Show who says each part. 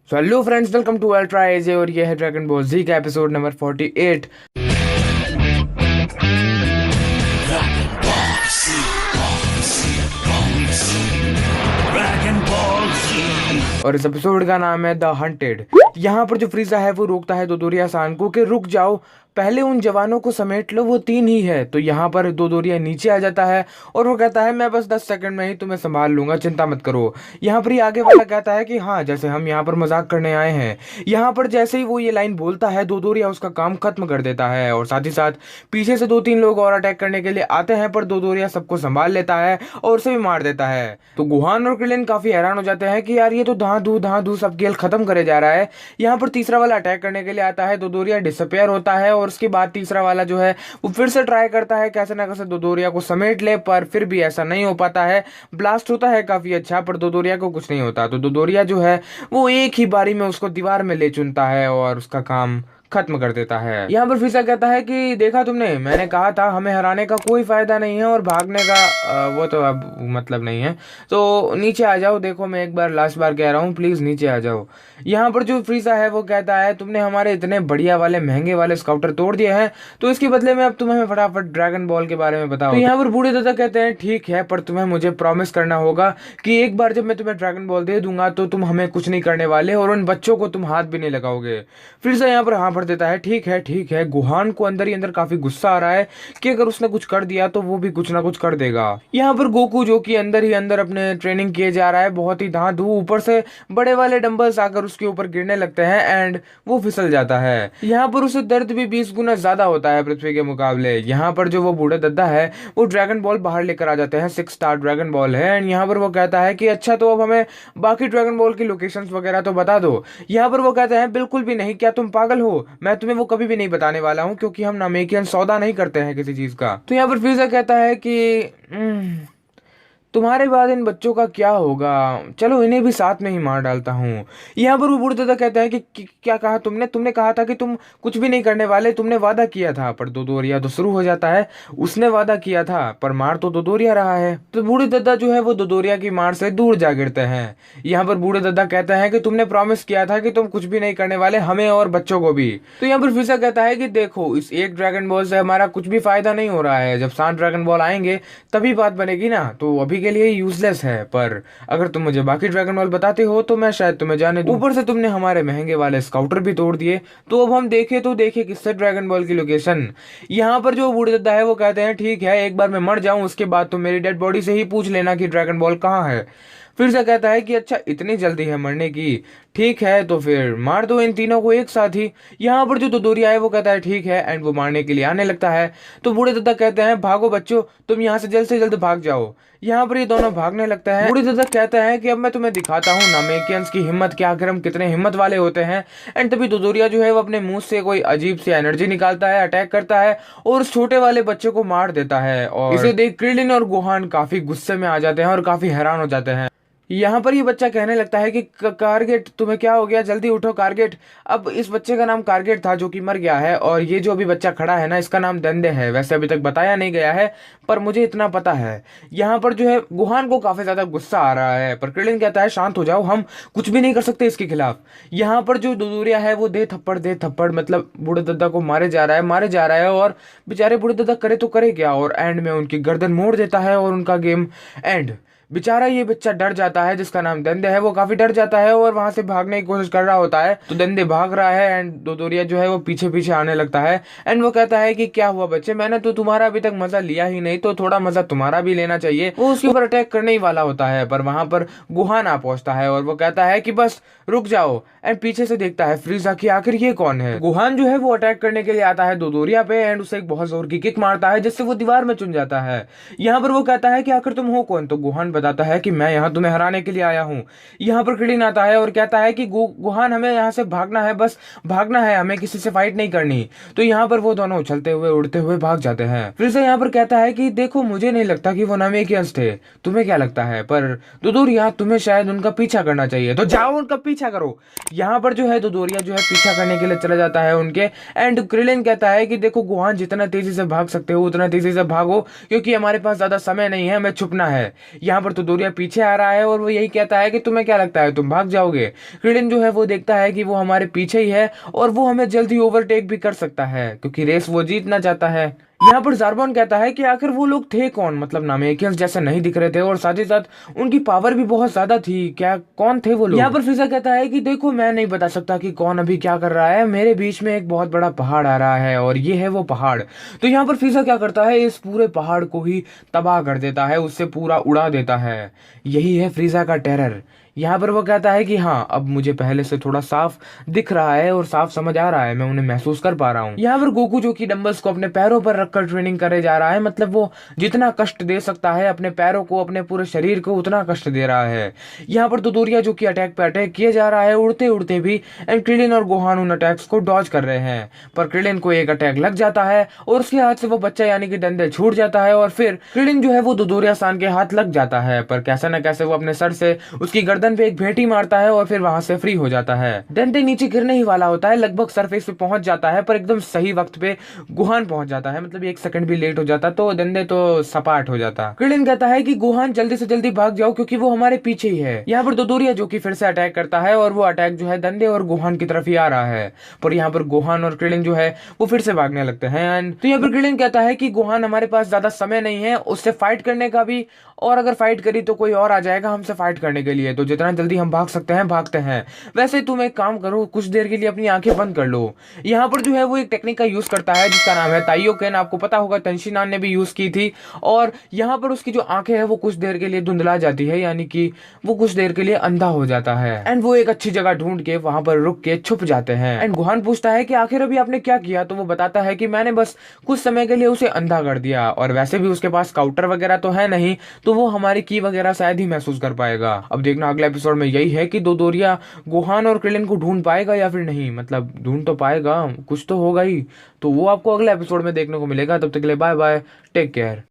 Speaker 1: So hello friends, welcome to ultra AJ और ये है ड्रैगन बॉल जी का एपिसोड नंबर 48। और इस एपिसोड का नाम है द हंटेड। यहाँ पर जो फ्रीजा है वो रोकता है दोदोरिया सान को कि रुक जाओ, पहले उन जवानों को समेट लो, वो 3 ही है। तो यहाँ पर दोदोरिया नीचे आ जाता है और वो कहता है मैं बस 10 सेकंड में ही तुम्हें संभाल लूंगा, चिंता मत करो। यहाँ पर ही आगे वाला कहता है कि हाँ, जैसे हम यहाँ पर मजाक करने आए हैं। यहाँ पर जैसे ही वो ये लाइन बोलता है दोदोरिया उसका काम खत्म कर देता है और साथ ही साथ पीछे से 2-3 लोग और अटैक करने के लिए आते हैं, पर दोदोरिया सबको संभाल लेता है और उसे भी मार देता है। तो गुहान और क्रिलिन काफी हैरान हो जाते हैं कि यार ये तो धां धू सब खेल खत्म करे जा रहा है। यहाँ पर तीसरा वाला अटैक करने के लिए आता है, दोदोरिया डिसअपेयर होता है और उसके बाद तीसरा वाला जो है वो फिर से ट्राई करता है कैसे ना कैसे दोदोरिया को समेट ले, पर फिर भी ऐसा नहीं हो पाता है। ब्लास्ट होता है काफी अच्छा, पर दोदोरिया को कुछ नहीं होता। तो दोदोरिया जो है वो एक ही बारी में उसको दीवार में ले चुनता है और उसका काम खत्म कर देता है। यहाँ पर फिसा कहता है कि देखा तुमने, मैंने कहा था हमें हराने का कोई फायदा नहीं है और भागने का वो तो अब मतलब नहीं है। तो नीचे आ जाओ, देखो मैं एक बार लास्ट बार कह रहा हूँ, प्लीज नीचे आ जाओ। यहाँ पर जो फ्रीसा है वो कहता है तुमने हमारे इतने बढ़िया वाले महंगे वाले स्काउटर तोड़ दिए हैं, तो इसके बदले में अब तुम्हें फटाफट ड्रैगन बॉल के बारे में बताओ। तो यहाँ पर बूढ़े दादा कहते हैं ठीक है, पर तुम्हें मुझे प्रॉमिस करना होगा कि एक बार जब मैं तुम्हें ड्रैगन बॉल दे दूंगा तो तुम हमें कुछ नहीं करने वाले और उन बच्चों को तुम हाथ भी नहीं लगाओगे। फ्रीसा यहाँ पर हाँ भर देता है, ठीक है ठीक है। गुहान को अंदर ही अंदर काफी गुस्सा आ रहा है कि अगर उसने कुछ कर दिया तो वो भी कुछ ना कुछ कर देगा। यहाँ पर गोकू जो कि अंदर ही अंदर अपने ट्रेनिंग किए जा रहा है, बहुत ही धांधू, ऊपर से बड़े वाले डंबल्स आकर उसके ऊपर गिरने लगते हैं एंड वो फिसल जाता है। यहाँ पर उसे दर्द भी 20 गुना ज्यादा होता है पृथ्वी के मुकाबले। यहाँ पर जो वो बूढ़े दद्दा है वो ड्रैगन बॉल बाहर लेकर आ जाते हैं, 6 स्टार ड्रैगन बॉल है एंड यहाँ पर वो कहता है कि अच्छा तो अब हमें बाकी ड्रैगन बॉल की लोकेशंस वगैरह तो बता दो। यहाँ पर वो कहते हैं बिल्कुल भी नहीं, क्या तुम पागल हो, मैं तुम्हें वो कभी भी नहीं बताने वाला हूँ क्योंकि हम नामेकियन सौदा नहीं करते हैं किसी चीज का। तो यहाँ पर फ्रीजा कहता है कि तुम्हारे बाद इन बच्चों का क्या होगा, चलो इन्हें भी साथ में ही मार डालता हूँ। यहाँ पर वो बूढ़ा दादा कहता है कि क्या कहा तुमने, तुमने कहा था कि तुम कुछ भी नहीं करने वाले, तुमने वादा किया था। पर दोदोरिया तो शुरू हो जाता है, उसने वादा किया था पर मार तो दोदोरिया रहा है। तो बूढ़े दादा जो है वो दोदोरिया की मार से दूर जा गिरते हैं। यहाँ पर बूढ़े दादा कहते हैं कि तुमने प्रॉमिस किया था कि तुम कुछ भी नहीं करने वाले, हमें और बच्चों को भी। तो यहाँ पर फिसा कहता है कि देखो इस एक ड्रैगन बॉल से हमारा कुछ भी फायदा नहीं हो रहा है, जब 7 ड्रैगन बॉल आएंगे तभी बात बनेगी ना, तो अभी के लिए यूजलेस है। पर अगर तुम मुझे बाकी ड्रैगन बॉल बताते हो तो मैं शायद तुम्हें जाने दूं। ऊपर से तुमने हमारे महंगे वाले स्काउटर भी तोड़ दिए, तो अब हम देखें तो देखें किससे ड्रैगन बॉल की लोकेशन। यहाँ पर जो बूढ़े दादा है वो कहते हैं ठीक है, एक बार मैं मर जाऊं उसके बाद तुम मेरी डेड बॉडी से ही पूछ लेना कि ड्रैगन बॉल कहाँ है। फिर से कहता है कि अच्छा इतनी जल्दी है मरने की, ठीक है तो फिर मार दो इन तीनों को एक साथ ही। यहाँ पर जो दोदोरिया है वो कहता है ठीक है एंड वो मारने के लिए आने लगता है। तो बूढ़े दादा कहते हैं भागो बच्चों, तुम यहाँ से जल्द भाग जाओ। यहाँ पर ये दोनों भागने लगते हैं। बूढ़े दादा कहता है कि अब मैं तुम्हें दिखाता हूँ नामेकियंस की हिम्मत, क्या आखिर हम कितने हिम्मत वाले होते हैं। एंड तभी दोदोरिया जो है वो अपने मुंह से कोई अजीब सी एनर्जी निकालता है, अटैक करता है और उस छोटे वाले बच्चे को मार देता है। और इसे देख क्रिलिन और गुहान काफी गुस्से में आ जाते हैं और काफी हैरान हो जाते हैं। यहाँ पर ये बच्चा कहने लगता है कि कारगेट तुम्हें क्या हो गया, जल्दी उठो कारगेट। अब इस बच्चे का नाम कारगेट था जो कि मर गया है, और ये जो अभी बच्चा खड़ा है ना इसका नाम दंदे है। वैसे अभी तक बताया नहीं गया है पर मुझे इतना पता है। यहाँ पर जो है गुहान को काफी ज्यादा गुस्सा आ रहा है, पर क्रिलिन कहता है शांत हो जाओ, हम कुछ भी नहीं कर सकते इसके खिलाफ। यहाँ पर जो दोदोरिया है वो दे थप्पड़ मतलब बूढ़े दादा को मारे जा रहा है और बेचारे बूढ़े दादा करे तो करे क्या, और एंड में उनकी गर्दन मोड़ देता है और उनका गेम एंड। बेचारा ये बच्चा डर जाता है जिसका नाम दंदे है, वो काफी डर जाता है और वहां से भागने की कोशिश कर रहा होता है। तो दंदे भाग रहा है एंड दोदोरिया जो है वो पीछे पीछे आने लगता है एंड वो कहता है कि क्या हुआ बच्चे, मैंने तो तुम्हारा अभी तक मजा लिया ही नहीं, तो थोड़ा मजा तुम्हारा भी लेना चाहिए। वो उसके ऊपर अटैक करने ही वाला होता है, पर वहां पर गुहान आ पहुंचता है और वो कहता है कि बस रुक जाओ एंड पीछे से देखता है फ्रीजा की आखिर ये कौन है। गुहान जो है वो अटैक करने के लिए आता है दोदोरिया पे एंड उसे एक बहुत जोर की किक मारता है जिससे वो दीवार में चुन जाता है। यहाँ पर वो कहता है कि आखिर तुम हो कौन। तो गुहान बताता है कि मैं यहाँ तुम्हें हराने के लिए आया हूँ। यहाँ पर क्रिलिन आता है और कहता है कि गुहान हमें यहाँ से भागना है, बस भागना है, हमें किसी से फाइट नहीं करनी। तो यहाँ पर वो दोनों उछलते हुए उड़ते हुए भाग जाते हैं। फिर से यहाँ पर कहता है कि देखो मुझे नहीं लगता कि वो नामेकियंस थे, तुम्हें क्या लगता है, पर दोदोरिया तुम्हें शायद उनका पीछा करना चाहिए, तो जाओ उनका पीछा करो। यहाँ पर जो है दोदोरिया जो है पीछा करने के लिए चला जाता है उनके एंड क्रिलिन कहता है कि देखो गुहान जितना तेजी से भाग सकते हो उतना तेजी से भागो क्योंकि हमारे पास ज्यादा समय नहीं है, हमें छुपना है। यहाँ पर पर दोदोरिया पीछे आ रहा है और वो यही कहता है कि तुम्हें क्या लगता है तुम भाग जाओगे। क्रिलिन जो है वो देखता है कि वो हमारे पीछे ही है और वो हमें जल्द ही ओवरटेक भी कर सकता है क्योंकि रेस वो जीतना चाहता है। यहाँ पर जार्बॉन कहता है कि आखिर वो लोग थे कौन, मतलब नामेकियंस जैसे नहीं दिख रहे थे और साथ ही साथ उनकी पावर भी बहुत ज्यादा थी, क्या कौन थे वो लोग। यहाँ पर फ्रीजा कहता है कि देखो मैं नहीं बता सकता कि कौन अभी क्या कर रहा है, मेरे बीच में एक बहुत बड़ा पहाड़ आ रहा है और ये है वो पहाड़। तो यहाँ पर फ्रीजा क्या करता है, इस पूरे पहाड़ को ही तबाह कर देता है, उससे पूरा उड़ा देता है। यही है फ्रीजा का टेरर। यहाँ पर वो कहता है कि हाँ अब मुझे पहले से थोड़ा साफ दिख रहा है और साफ समझ आ रहा है, मैं उन्हें महसूस कर पा रहा हूँ। यहाँ पर गोकू जो कि डंबल्स को अपने पैरों पर रखकर ट्रेनिंग करे जा रहा है, मतलब वो जितना कष्ट दे सकता है अपने पैरों को, अपने पूरे शरीर को, उतना कष्ट दे रहा है। यहाँ पर दोदोरिया जो कि अटैक पे अटैक किए जा रहा है उड़ते उड़ते भी, एंड क्रिलिन और गोहान उन अटैक्स को डॉज कर रहे हैं। पर क्रिलिन को एक अटैक लग जाता है और उसके हाथ से वो बच्चा यानी कि डंडे छूट जाता है और फिर क्रिलिन जो है वो दोदोरिया सान के हाथ लग जाता है, पर कैसे न कैसे वो अपने सर से उसकी गर्दन पे एक भेंटी मारता है और फिर वहां से फ्री हो जाता है। डंडे नीचे गिरने ही वाला होता है, लगभग सरफेस पे पहुंच जाता है, पर एकदम सही वक्त पे गुहान पहुंच जाता है, मतलब 1 सेकंड भी लेट हो जाता तो डंडे तो सपाट हो जाता। क्रिलिन कहता है कि गुहान जल्दी से जल्दी भाग जाओ क्योंकि वो हमारे पीछे ही है। यहाँ पर दोदोरिया जो कि फिर से अटैक करता है और वो अटैक जो है डंडे और गुहान की तरफ ही आ रहा है, पर यहाँ पर गुहान और क्रिलिन जो है वो फिर से भागने लगते हैं। तो यहाँ पर क्रिलिन कहता है कि गुहान हमारे पास ज्यादा समय नहीं है उससे फाइट करने का भी, और अगर फाइट करी तो कोई और आ जाएगा हमसे फाइट करने के लिए, तो जितना जल्दी हम भाग सकते हैं भागते हैं। वैसे तुम एक काम करो, कुछ देर के लिए अपनी आंखें बंद कर लो। यहाँ पर जो है वो एक टेक्निक का यूज करता है जिसका नाम है ताइयोकेन, आपको पता होगा तंशीनान ने भी यूज की थी। और यहाँ पर उसकी जो आंखें हैं वो कुछ देर के लिए धुंधला जाती है, यानी कि वो कुछ देर के लिए अंधा हो जाता है, एंड वो एक अच्छी जगह ढूंढ के वहां पर रुक के छुप जाते हैं। एंड गुहान पूछता है कि आखिर अभी आपने क्या किया, तो वो बताता है कि मैंने बस कुछ समय के लिए उसे अंधा कर दिया, और वैसे भी उसके पास काउंटर वगैरह तो है नहीं, तो वो हमारी की वगैरह शायद ही महसूस कर पाएगा। अब देखना अगले एपिसोड में यही है कि दोदोरिया गोहान और क्रिलिन को ढूंढ पाएगा या फिर नहीं, मतलब ढूंढ तो पाएगा, कुछ तो होगा ही, तो वो आपको अगले एपिसोड में देखने को मिलेगा। तब तक के लिए बाय बाय, टेक केयर।